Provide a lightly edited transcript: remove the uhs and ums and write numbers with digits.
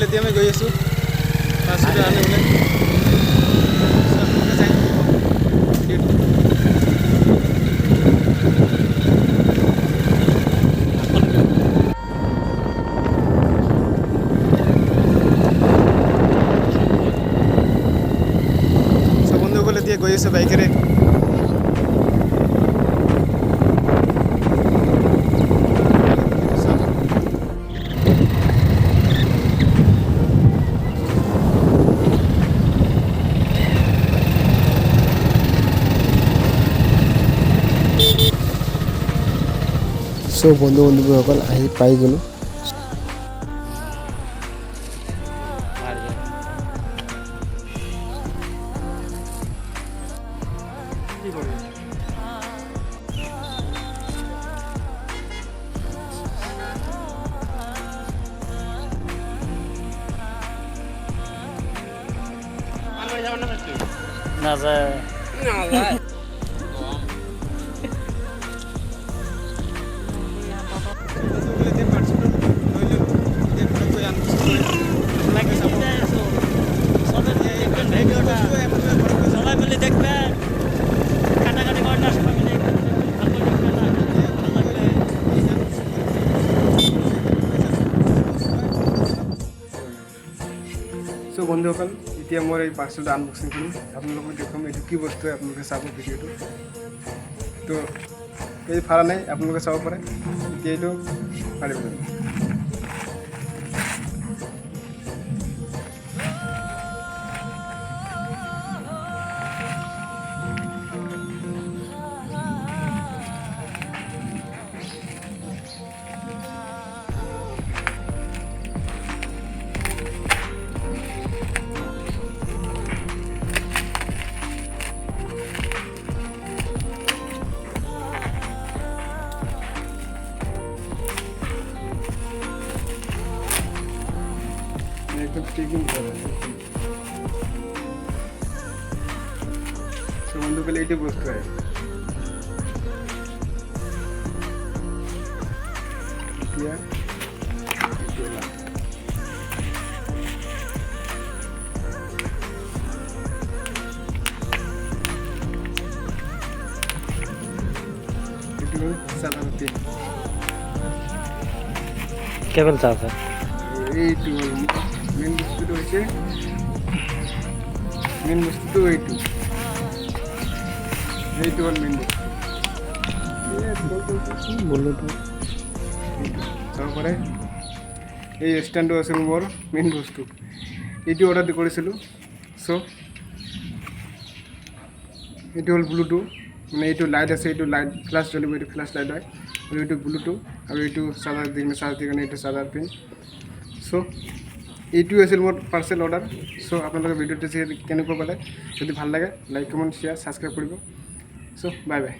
এতিয়া আমি গৈ আছোঁ পাৰ্চেলটো আনিবলৈ। বন্ধুসকল এতিয়া গৈ আছোঁ বাইকেৰে। সব বন্ধুসকল আহি পাই গ'লোঁ। না যায় সবাই মিলে দেখবেন, কাটাকাটি করেন না, সবাই মিলে সো বন্ধুসকল এতিয়া মোৰ এই পাৰ্চেলটো আনবক্সিং কৰিম, আপোনালোকক দেখুৱাম এইটো কি বস্তু হয়। আপোনালোকে চাব ভিডিঅ'টো। তো এই ফাৰা নাই, আপোনালোকে চাব পাৰে। এতিয়া এইটো পাৰিব। एकदम स्टिकिंग कर रहा है। तो बंदूक के लिए वस्तु है। क्या কেবল চাপ এইটো মেইন বস্তুটো হৈছে মেইন বস্তুটো এইটো হ'ল মেইন বস্তু। চাব পাৰে এই ষ্টেণ্ডটো আছিল মোৰ মেইন বস্তু। এইটো অৰ্ডাৰ কৰিছিলোঁ। চ' এইটো হ'ল ব্লুটুথ, মানে এইটো লাইট আছে, এইটো লাইট ফ্লাছ জ্বলিব, এইটো ফ্লাছ লাইট হয়। আৰু এইটো ব্লুটুথ, আৰু এইটো চাৰ্জাৰ দি চাৰ্জ দি কাৰণে এইটো চাৰ্জাৰ পিন। চ' এইটোৱে আছিল মোৰ পাৰ্চেল অৰ্ডাৰ। চ' আপোনালোকে ভিডিঅ'টো কেনেকুৱা পালে, যদি ভাল লাগে লাইক কমেণ্ট শ্বেয়াৰ ছাবস্ক্ৰাইব কৰিব। চ' বাই বাই।